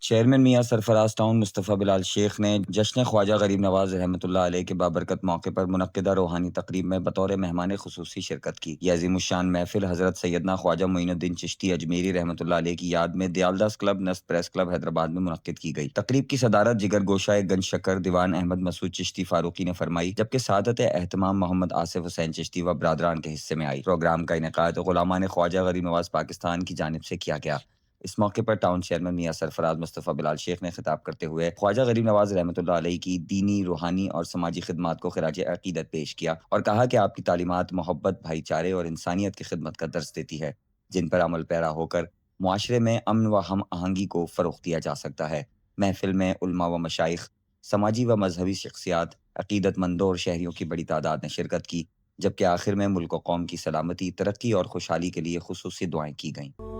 Chairman میاں سرفراز town مصطفی بلال شیخ نے جشن خواجہ غریب نواز رحمۃ اللہ علیہ کے بابرکت موقع پر منعقدہ روحانی تقریب میں بطور مہمان خصوصی شرکت کی۔ یہ عظیم الشان محفل حضرت سیدنا خواجہ معین الدین چشتی اجمیری رحمۃ اللہ علیہ کی یاد میں دیالداس کلب نصب پریس کلب حیدرآباد میں منعقد کی گئی۔ تقریب کی صدارت جگر گوشہ گنج شکر دیوان احمد مسعود چشتی فاروقی نے فرمائی، جبکہ سعادت اہتمام محمد آصف حسین چشتی و برادران کے حصے میں آئی۔ پروگرام کا انعقاد غلامان خواجہ غریب نواز پاکستان کی جانب سے کیا گیا۔ اس موقع پر ٹاؤن چیئرمین میاں سرفراز مصطفی بلال شیخ نے خطاب کرتے ہوئے خواجہ غریب نواز رحمۃ اللہ علیہ کی دینی، روحانی اور سماجی خدمات کو خراج عقیدت پیش کیا اور کہا کہ آپ کی تعلیمات محبت، بھائی چارے اور انسانیت کی خدمت کا درس دیتی ہے، جن پر عمل پیرا ہو کر معاشرے میں امن و ہم آہنگی کو فروغ دیا جا سکتا ہے۔ محفل میں علماء و مشائخ، سماجی و مذہبی شخصیات، عقیدت مندوں اور شہریوں کی بڑی تعداد نے شرکت کی، جبکہ آخر میں ملک و قوم کی سلامتی، ترقی اور خوشحالی کے لیے خصوصی دعائیں کی گئیں۔